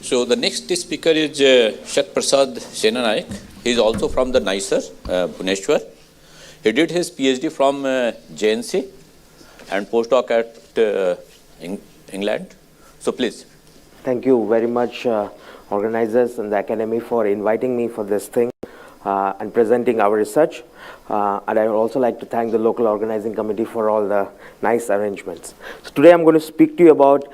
So the next speaker is Satyaprasad Senanayak. He is also from the NISER, Bhubaneswar. He did his PhD from JNC and postdoc at England. So please. Thank you very much, organizers and the Academy, for inviting me for this thing and presenting our research. And I would also like to thank the local organizing committee for all the nice arrangements. So today I'm going to speak to you about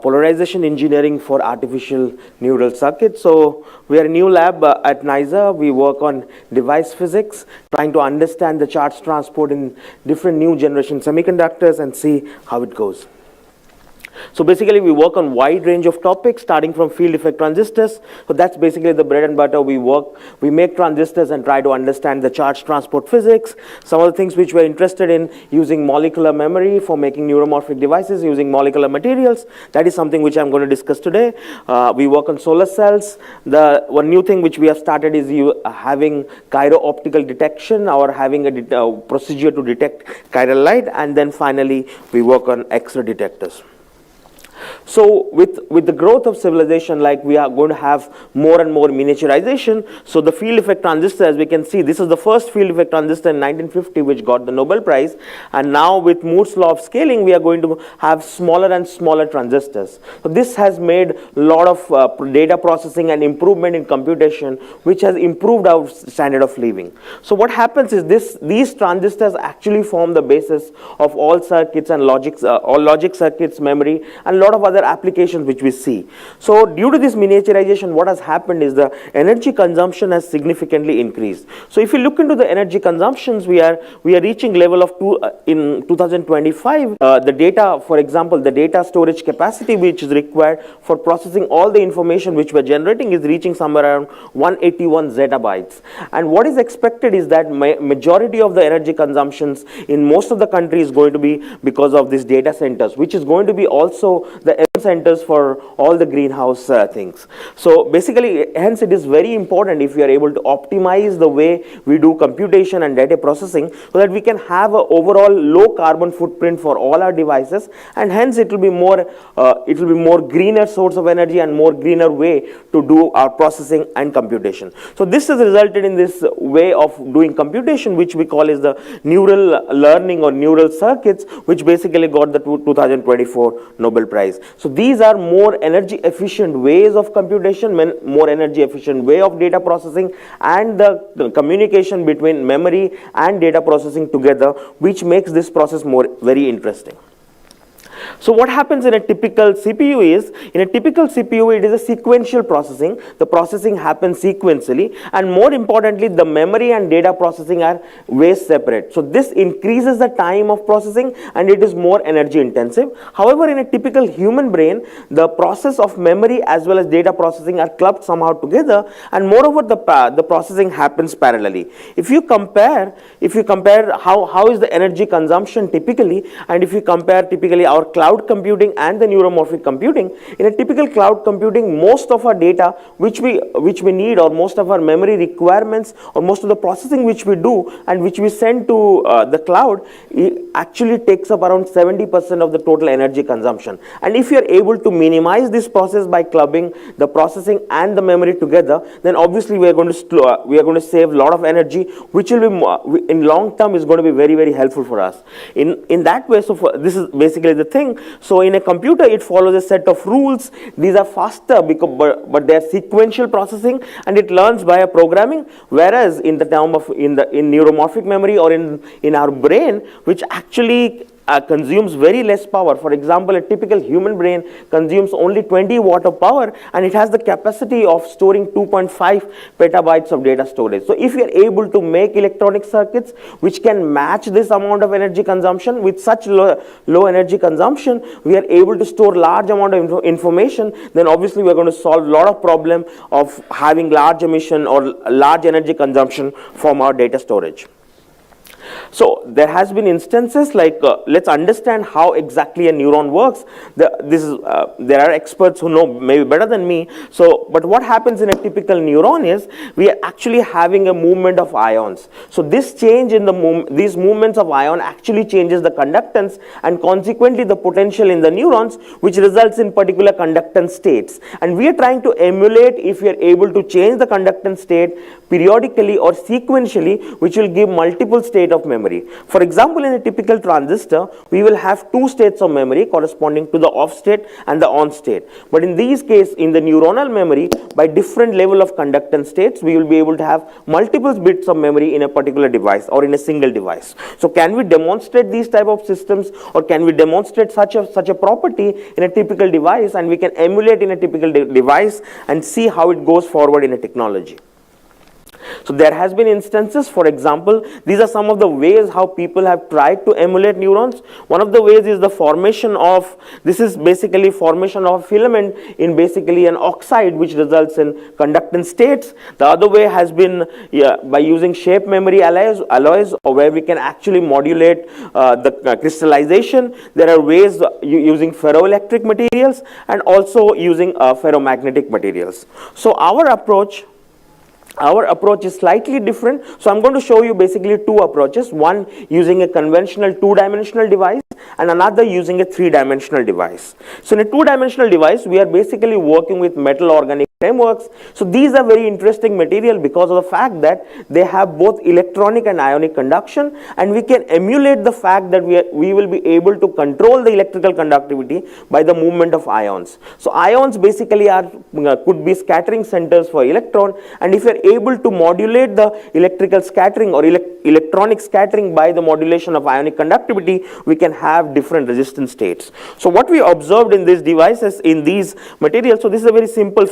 polarization engineering for artificial neural circuits. So we are a new lab at NISER. We work on device physics, trying to understand the charge transport in different new generation semiconductors and see how it goes. So basically we work on wide range of topics, starting from field effect transistors. So that's basically the bread and butter. We make transistors and try to understand the charge transport physics. Some of the things which we're interested in, using molecular memory for making neuromorphic devices, using molecular materials. That is something which I'm going to discuss today. We work on solar cells. The one new thing which we have started is having chiral optical detection, or having a procedure to detect chiral light. And then finally we work on X-ray detectors. So with the growth of civilization, like we are going to have more and more miniaturization. So the field effect transistor, as we can see, this is the first field effect transistor in 1950 which got the Nobel Prize. And now with Moore's law of scaling, we are going to have smaller and smaller transistors. So this has made a lot of data processing and improvement in computation, which has improved our standard of living. So what happens is these transistors actually form the basis of all circuits and all logic circuits, memory, and a lot of other applications which we see. So due to this miniaturization, what has happened is the energy consumption has significantly increased. So if you look into the energy consumptions, we are reaching level of in 2025. The data, for example, the data storage capacity which is required for processing all the information which we're generating is reaching somewhere around 181 zettabytes. And what is expected is that majority of the energy consumptions in most of the country is going to be because of these data centers, which is going to be also the centers for all the greenhouse things. So basically, hence it is very important if we are able to optimize the way we do computation and data processing, so that we can have an overall low carbon footprint for all our devices, and hence it will be more greener source of energy and more greener way to do our processing and computation. So this has resulted in this way of doing computation, which we call is the neural learning or neural circuits, which basically got the 2024 Nobel Prize. So these are more energy efficient ways of computation, more energy efficient way of data processing, and the communication between memory and data processing together, which makes this process very interesting. So what happens in a typical CPU is, in a typical CPU, it is a sequential processing. The processing happens sequentially, and more importantly, the memory and data processing are way separate. So this increases the time of processing, and it is more energy intensive. However, in a typical human brain, the process of memory as well as data processing are clubbed somehow together, and moreover, the processing happens parallelly. If you compare how is the energy consumption typically, and if you compare typically our cloud computing and the neuromorphic computing, in a typical cloud computing, most of our data which we need, or most of our memory requirements, or most of the processing which we do and which we send to the cloud, it actually takes up around 70% of the total energy consumption. And if you are able to minimize this process by clubbing the processing and the memory together, then obviously we are going to save a lot of energy, which will be in long term is going to be very, very helpful for us. In that way, so this is basically the thing. So in a computer, it follows a set of rules. These are faster but they are sequential processing, and it learns via programming. Whereas in the term of in neuromorphic memory, or in our brain, which actually consumes very less power. For example, a typical human brain consumes only 20 watt of power, and it has the capacity of storing 2.5 petabytes of data storage. So if you are able to make electronic circuits which can match this amount of energy consumption with such low energy consumption, we are able to store large amount of information, then obviously we are going to solve a lot of problem of having large emission or large energy consumption from our data storage. So there has been instances like, let's understand how exactly a neuron works. There are experts who know maybe better than me. So, but what happens in a typical neuron is we are actually having a movement of ions. So this change in these movements of ion actually changes the conductance and consequently the potential in the neurons, which results in particular conductance states. And we are trying to emulate if we are able to change the conductance state periodically or sequentially, which will give multiple state of memory. For example, in a typical transistor, we will have two states of memory corresponding to the off state and the on state. But in these cases, in the neuronal memory, by different level of conductance states, we will be able to have multiple bits of memory in a particular device or in a single device. So can we demonstrate these type of systems, or can we demonstrate such a property in a typical device, and we can emulate in a typical device and see how it goes forward in a technology. So there has been instances, for example, these are some of the ways how people have tried to emulate neurons. One of the ways is the formation of, this is basically formation of a filament in basically an oxide, which results in conductance states. The other way has been by using shape memory alloys, or where we can actually modulate the crystallization. There are ways using ferroelectric materials and also using ferromagnetic materials. So our approach is slightly different. So I'm going to show you basically two approaches, one using a conventional two-dimensional device and another using a three-dimensional device. So in a two-dimensional device, we are basically working with metal organic frameworks. So these are very interesting material because of the fact that they have both electronic and ionic conduction, and we can emulate the fact that we will be able to control the electrical conductivity by the movement of ions. So ions basically could be scattering centers for electron, and if you are able to modulate the electrical scattering or electronic scattering by the modulation of ionic conductivity, we can have different resistance states. So what we observed in these devices, in these materials, so this is a very simple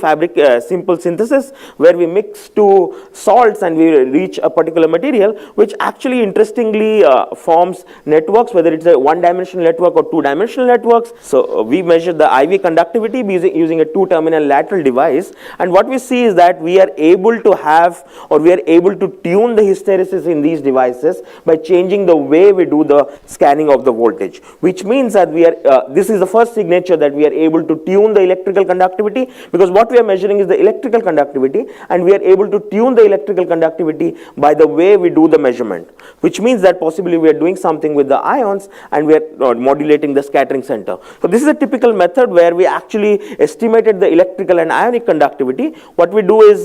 simple synthesis where we mix two salts and we reach a particular material, which actually interestingly forms networks, whether it's a one-dimensional network or two-dimensional networks. So we measure the IV conductivity using a two-terminal lateral device, and what we see is that we are able to have, or we are able to tune the hysteresis in these devices by changing the way we do the scanning of the voltage, which means that we are this is the first signature that we are able to tune the electrical conductivity, because what we are measuring is the electrical conductivity, and we are able to tune the electrical conductivity by the way we do the measurement, which means that possibly we are doing something with the ions and we are modulating the scattering center. So this is a typical method where we actually estimated the electrical and ionic conductivity. What we do is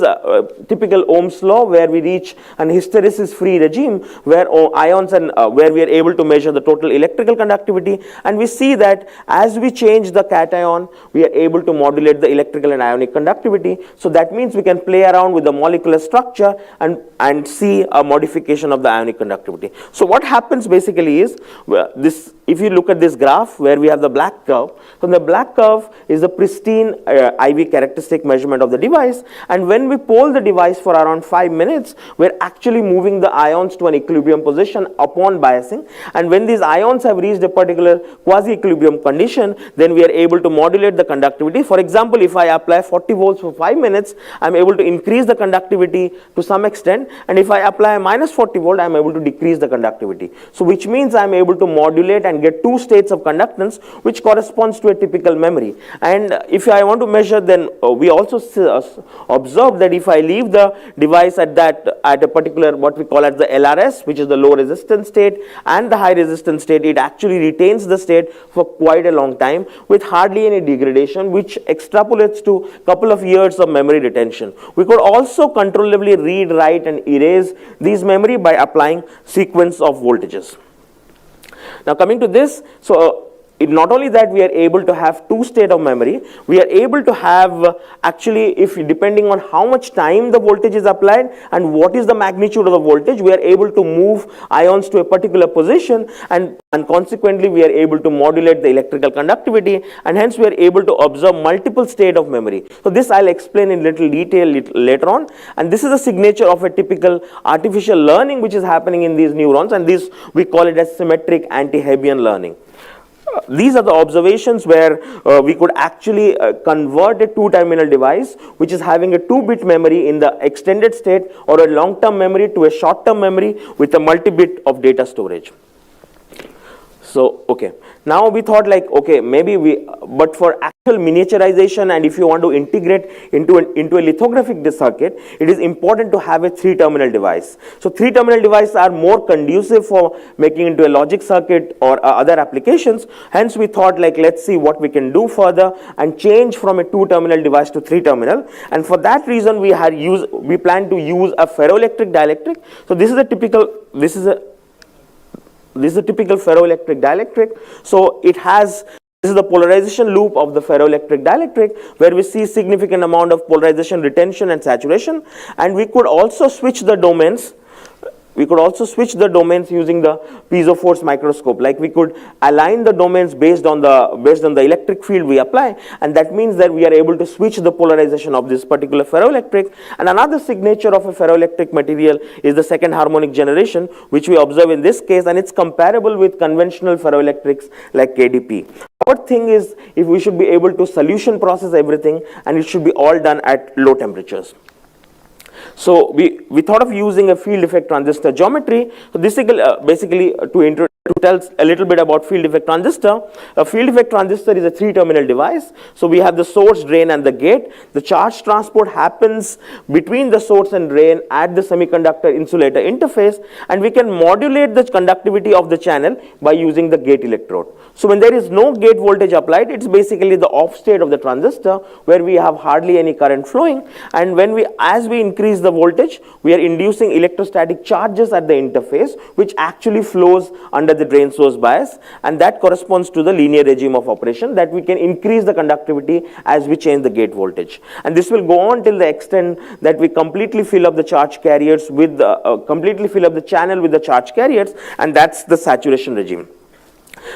typical Ohm's law, where we reach an hysteresis free regime where ions and where we are able to measure the total electrical conductivity, and we see that as we change the cation, we are able to modulate the electrical and ionic conductivity. So that means we can play around with the molecular structure and see a modification of the ionic conductivity. So what happens basically is this. If you look at this graph where we have the black curve, so the black curve is the pristine IV characteristic measurement of the device, and when we poll the device for around 5 minutes, we're actually moving the ions to an equilibrium position upon biasing, and when these ions have reached a particular quasi-equilibrium condition, then we are able to modulate the conductivity. For example, if I apply 40 volts for 5 minutes, I'm able to increase the conductivity to some extent, and if I apply a minus 40 volt, I'm able to decrease the conductivity. So which means I'm able to modulate and get two states of conductance, which corresponds to a typical memory. And if I want to measure, then we also observe that if I leave the device at a particular what we call as the LRS, which is the low resistance state, and the high resistance state, it actually retains the state for quite a long time with hardly any degradation, which extrapolates to a couple of years of memory retention. We could also controllably read, write, and erase these memory by applying sequence of voltages. Now coming to this, so not only that we are able to have two state of memory, we are able to have actually, if depending on how much time the voltage is applied and what is the magnitude of the voltage, we are able to move ions to a particular position, and consequently we are able to modulate the electrical conductivity, and hence we are able to observe multiple state of memory. So this I'll explain in little detail later on, and this is a signature of a typical artificial learning which is happening in these neurons, and this we call it as symmetric anti-Hebbian learning. these are the observations where we could actually convert a two-terminal device which is having a 2-bit memory in the extended state or a long-term memory to a short-term memory with a multi-bit of data storage. So, okay. Now we thought like, okay, but for actual miniaturization and if you want to integrate into a lithographic circuit, it is important to have a 3-terminal device. So 3-terminal devices are more conducive for making into a logic circuit or other applications. Hence we thought like, let's see what we can do further and change from a 2-terminal device to 3-terminal. And for that reason, we plan to use a ferroelectric dielectric. So this is a typical ferroelectric dielectric. So this is the polarization loop of the ferroelectric dielectric where we see significant amount of polarization, retention and saturation. And we could also switch the domains. We could also switch the domains using the piezo force microscope. Like we could align the domains based on the electric field we apply, and that means that we are able to switch the polarization of this particular ferroelectric. And another signature of a ferroelectric material is the second harmonic generation, which we observe in this case, and it's comparable with conventional ferroelectrics like KDP. Our thing is if we should be able to solution process everything, and it should be all done at low temperatures. So we thought of using a field effect transistor geometry. So this is basically to tell a little bit about field effect transistor. A field effect transistor is a 3-terminal device. So we have the source, drain and the gate. The charge transport happens between the source and drain at the semiconductor insulator interface, and we can modulate the conductivity of the channel by using the gate electrode. So when there is no gate voltage applied, it's basically the off state of the transistor where we have hardly any current flowing, and as we increase the voltage, we are inducing electrostatic charges at the interface, which actually flows under the drain source bias, and that corresponds to the linear regime of operation that we can increase the conductivity as we change the gate voltage. And this will go on till the extent that we completely fill up the charge carriers with completely fill up the channel with the charge carriers, and that's the saturation regime.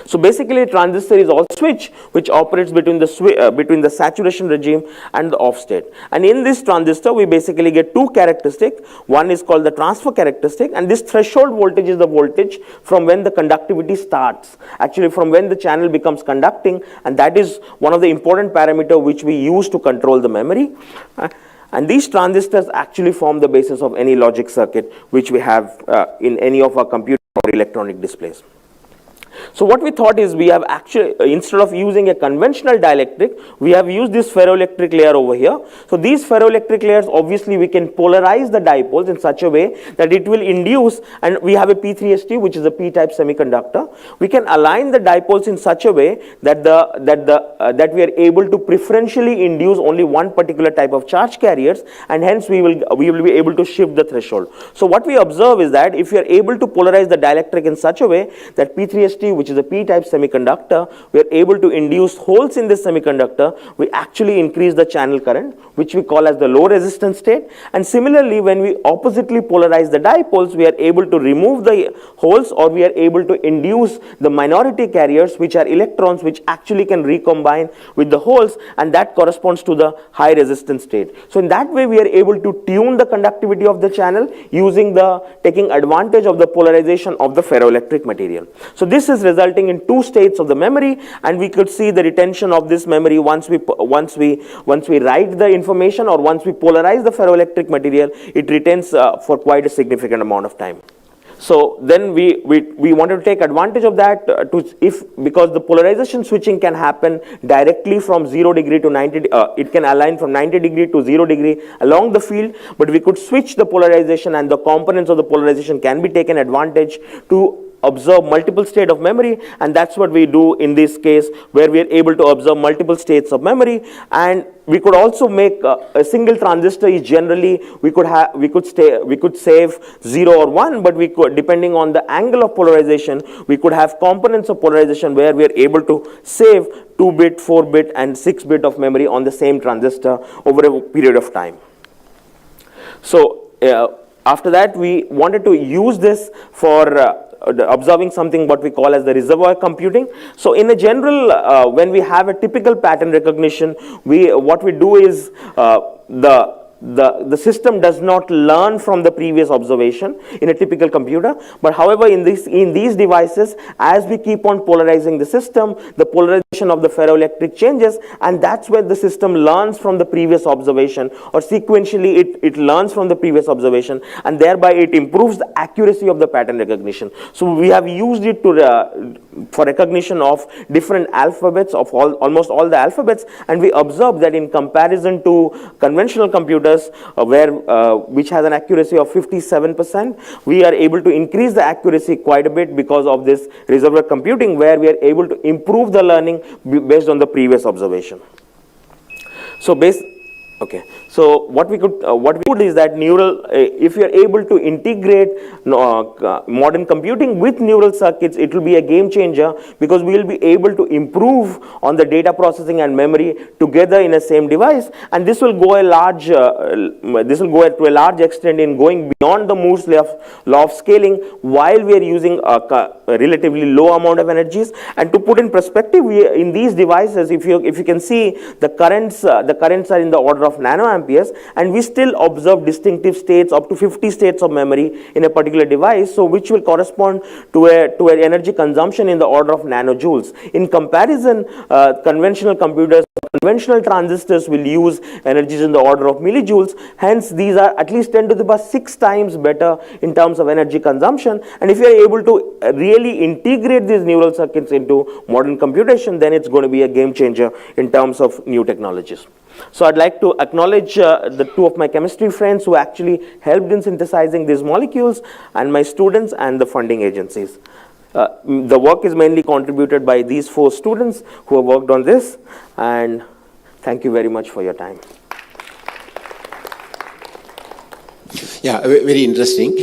So basically a transistor is all switch which operates between the saturation regime and the off state. And in this transistor we basically get two characteristics. One is called the transfer characteristic, and this threshold voltage is the voltage from when the conductivity starts, actually from when the channel becomes conducting, and that is one of the important parameters which we use to control the memory. And these transistors actually form the basis of any logic circuit which we have in any of our computer or electronic displays. So what we thought is we have actually, instead of using a conventional dielectric, we have used this ferroelectric layer over here. So these ferroelectric layers, obviously we can polarize the dipoles in such a way that it will induce, and we have a P3ST which is a p-type semiconductor. We can align the dipoles in such a way that that we are able to preferentially induce only one particular type of charge carriers, and hence we will be able to shift the threshold. So what we observe is that if you are able to polarize the dielectric in such a way that P3ST, which is a p-type semiconductor, we are able to induce holes in this semiconductor. We actually increase the channel current, which we call as the low resistance state. And similarly, when we oppositely polarize the dipoles, we are able to remove the holes, or we are able to induce the minority carriers, which are electrons which actually can recombine with the holes, and that corresponds to the high resistance state. So in that way we are able to tune the conductivity of the channel taking advantage of the polarization of the ferroelectric material. So this is resulting in two states of the memory, and we could see the retention of this memory once we write the information, or once we polarize the ferroelectric material, it retains for quite a significant amount of time. So then we wanted to take advantage of that because the polarization switching can happen directly from 0 degree to 90, it can align from 90 degree to 0 degree along the field, but we could switch the polarization, and the components of the polarization can be taken advantage to observe multiple state of memory, and that's what we do in this case, where we are able to observe multiple states of memory. And we could also make a single transistor is generally we could save 0 or 1, but we could, depending on the angle of polarization, we could have components of polarization where we are able to save 2-bit, 4-bit and 6-bit of memory on the same transistor over a period of time. So after that we wanted to use this for observing something what we call as the reservoir computing. So in a when we have a typical pattern recognition, what we do is the system does not learn from the previous observation in a typical computer. But however, in these devices, as we keep on polarizing the system, the polarization of the ferroelectric changes, and that's where the system learns from the previous observation, or sequentially it learns from the previous observation, and thereby it improves the accuracy of the pattern recognition. So we have used it to for recognition of different alphabets, of almost all the alphabets, and we observe that in comparison to conventional computers, which has an accuracy of 57%, we are able to increase the accuracy quite a bit because of this reservoir computing, where we are able to improve the learning based on the previous observation. So So what we could is that if you are able to integrate modern computing with neural circuits, it will be a game changer, because we will be able to improve on the data processing and memory together in a same device, and this will go to a large extent in going beyond the Moore's law of scaling, while we are using a relatively low amount of energies. And to put in perspective, in these devices, if you can see, the currents are in the order of nanoamperes, and we still observe distinctive states, up to 50 states of memory in a particular device, so which will correspond to an energy consumption in the order of nanojoules. In comparison, conventional computers, conventional transistors will use energies in the order of millijoules. Hence, these are at least 10 to the power 6 times better in terms of energy consumption. And if you are able to really integrate these neural circuits into modern computation, then it's going to be a game changer in terms of new technologies. So I'd like to acknowledge the two of my chemistry friends who actually helped in synthesizing these molecules, and my students and the funding agencies. The work is mainly contributed by these 4 students who have worked on this, and thank you very much for your time. Yeah, very interesting.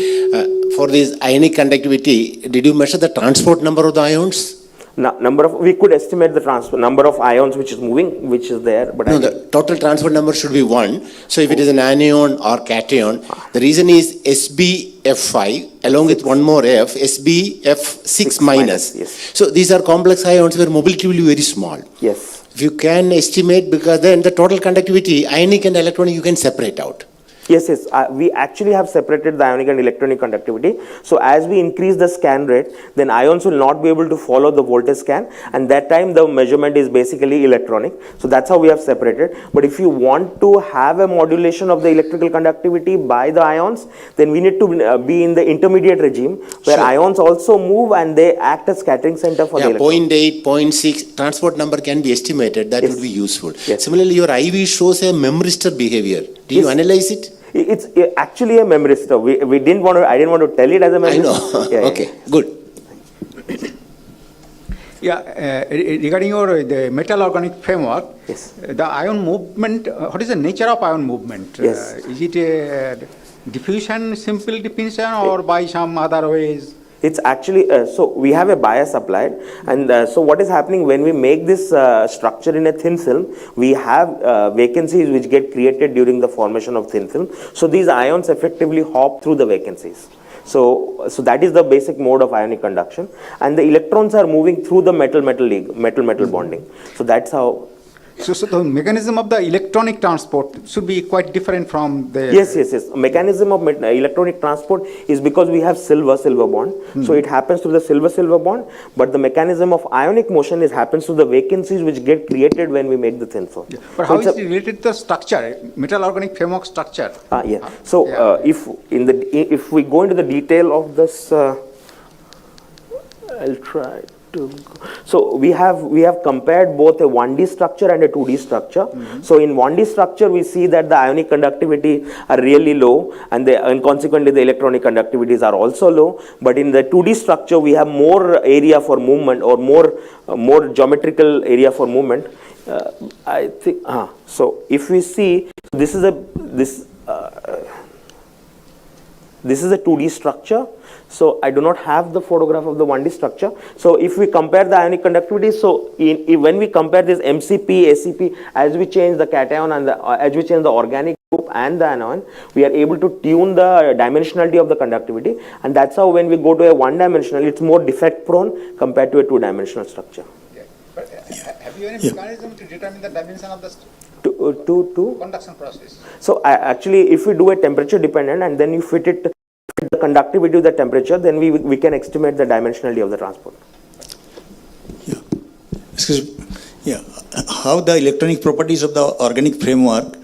For this ionic conductivity, did you measure the transport number of the ions? We could estimate the number of ions which is moving, which is there. But no, the total transport number should be 1. So if it is an anion or cation, the reason is SbF5 along with one more F, SbF6 minus. Yes. So these are complex ions where mobility will be very small. Yes. If you can estimate, because then the total conductivity, ionic and electronic, you can separate out. Yes. We actually have separated the ionic and electronic conductivity. So as we increase the scan rate, then ions will not be able to follow the voltage scan, and that time the measurement is basically electronic. So that's how we have separated. But if you want to have a modulation of the electrical conductivity by the ions, then we need to be in the intermediate regime, where sure, ions also move and they act as scattering center for the electrons. 0.8, 0.6 transport number can be estimated. That would be useful. Yes. Similarly, your IV shows a memristor behavior. Do you analyze it? It's actually a memristor. I didn't want to tell it as a memristor. I know. Okay, good. Yeah, regarding the metal organic framework, yes, the ion movement, what is the nature of ion movement? Yes. Is it a diffusion, simple diffusion, or by some other ways? It's actually, so we have a bias applied, and so what is happening when we make this structure in a thin film, we have vacancies which get created during the formation of thin film. So these ions effectively hop through the vacancies. So that is the basic mode of ionic conduction, and the electrons are moving through the metal-metal bonding. So that's how. So the mechanism of the electronic transport should be quite different from the... Yes. Mechanism of electronic transport is because we have silver bond. So it happens through the silver bond, but the mechanism of ionic motion happens through the vacancies which get created when we make the thin film. Yeah. But how is it related to the structure, metal organic framework structure? So if we go into the detail of this, I'll try to. So we have compared both a 1D structure and a 2D structure. So in 1D structure, we see that the ionic conductivity are really low, and consequently the electronic conductivities are also low. But in the 2D structure, we have more area for movement, or more geometrical area for movement. I think. So if we see, this is a 2D structure. So I do not have the photograph of the 1D structure. So if we compare the ionic conductivity, so when we compare this MCP, ACP, as we change the cation and as we change the organic group and the anion, we are able to tune the dimensionality of the conductivity, and that's how when we go to a one-dimensional, it's more defect prone compared to a two-dimensional structure. Okay. But have you any mechanism to determine the dimension of the structure? Conduction process. So actually, if we do a temperature dependent and then you fit the conductivity to the temperature, then we can estimate the dimensionality of the transport. Yeah. Excuse me. Yeah. How the electronic properties of the organic framework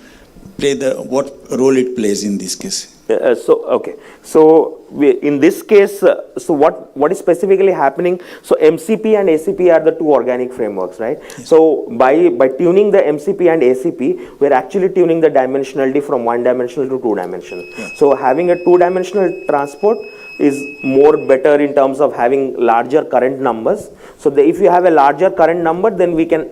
what role it plays in this case? So in this case, so what is specifically happening? So MCP and ACP are the two organic frameworks, right? Yes. So by tuning the MCP and ACP, we're actually tuning the dimensionality from one dimensional to two dimensional. Yeah. So having a two-dimensional transport is more better in terms of having larger current numbers. So if you have a larger current number, then we can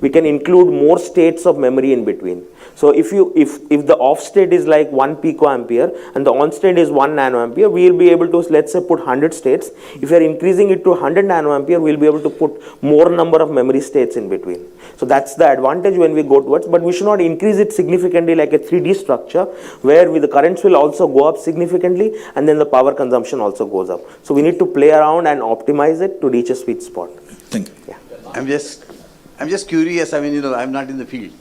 include more states of memory in between. So if the off state is like 1 picoampere and the on state is 1 nanoampere, we will be able to, let's say, put 100 states. If we are increasing it to 100 nanoampere, we'll be able to put more number of memory states in between. So that's the advantage when we go towards, but we should not increase it significantly like a 3D structure where the currents will also go up significantly and then the power consumption also goes up. So we need to play around and optimize it to reach a sweet spot. Thank you. Yeah. I'm just curious. I mean, I'm not in the field.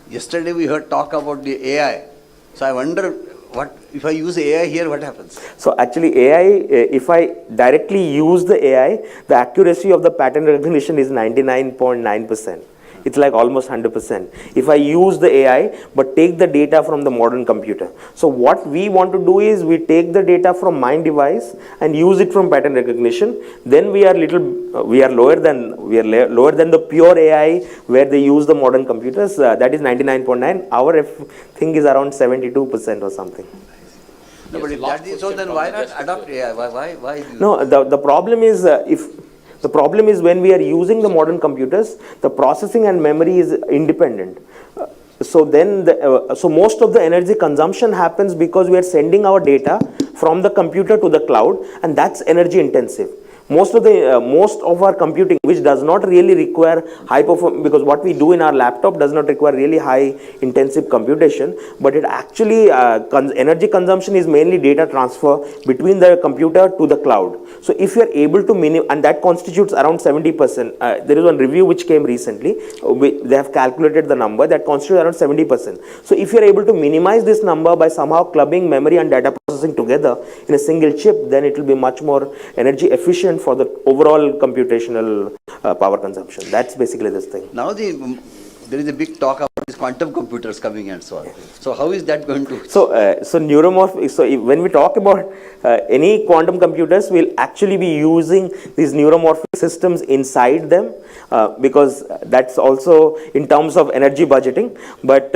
Yesterday we heard talk about the AI. So I wonder, what if I use AI here, what happens? So actually AI, if I directly use the AI, the accuracy of the pattern recognition is 99.9%. It's like almost 100%. If I use the AI, but take the data from the modern computer. So what we want to do is we take the data from my device and use it from pattern recognition. Then we are lower than the pure AI where they use the modern computers. That is 99.9. Our thing is around 72% or something. No, but if that is so, then why not adopt AI? Why? No, the problem is the problem is when we are using the modern computers, the processing and memory is independent. So most of the energy consumption happens because we are sending our data from the computer to the cloud, and that's energy intensive. Most of our computing, which does not really require high performance, because what we do in our laptop does not require really high intensive computation, but it actually energy consumption is mainly data transfer between the computer to the cloud. So if you are able to and that constitutes around 70%. There is one review which came recently. They have calculated the number that constitutes around 70%. So if you are able to minimize this number by somehow clubbing memory and data processing together in a single chip, then it will be much more energy efficient for the overall computational power consumption. That's basically this thing. Now there is a big talk about these quantum computers coming and so on. So how is that going to? So neuromorphic. So when we talk about any quantum computers, we'll actually be using these neuromorphic systems inside them because that's also in terms of energy budgeting. But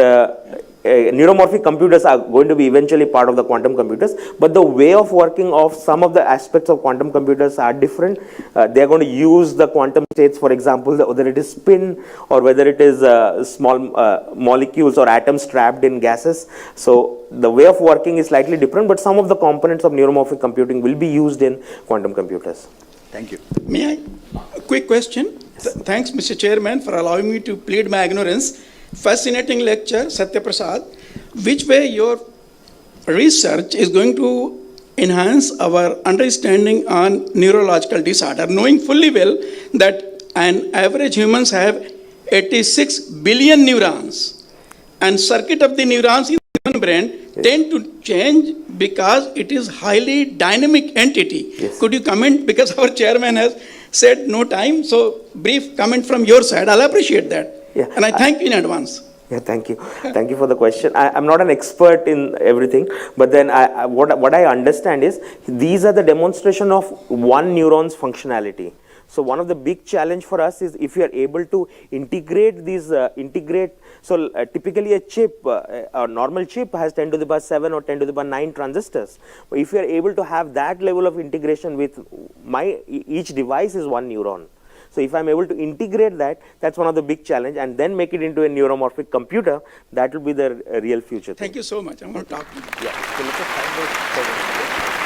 neuromorphic computers are going to be eventually part of the quantum computers, but the way of working of some of the aspects of quantum computers are different. They are going to use the quantum states, for example, whether it is spin or whether it is small molecules or atoms trapped in gases. So the way of working is slightly different, but some of the components of neuromorphic computing will be used in quantum computers. Thank you. May I? A quick question. Thanks, Mr. Chairman, for allowing me to plead my ignorance. Fascinating lecture, Satyaprasad. Which way your research is going to enhance our understanding on neurological disorder, knowing fully well that an average humans have 86 billion neurons, and circuit of the neurons in the human brain tend to change because it is highly dynamic entity. Yes. Could you comment, because our chairman has said no time, so brief comment from your side. I'll appreciate that. Yeah. And I thank you in advance. Yeah, thank you. Thank you for the question. I'm not an expert in everything, but then what I understand is these are the demonstration of one neuron's functionality. So one of the big challenge for us is if you are able to integrate these, so typically a chip, a normal chip has 10 to the power 7 or 10 to the power 9 transistors. But if you are able to have that level of integration with each device is one neuron. So if I'm able to integrate that, that's one of the big challenge, and then make it into a neuromorphic computer, that will be the real future thing. Thank you so much. I'm going to talk to you. Yeah. So let's just find those.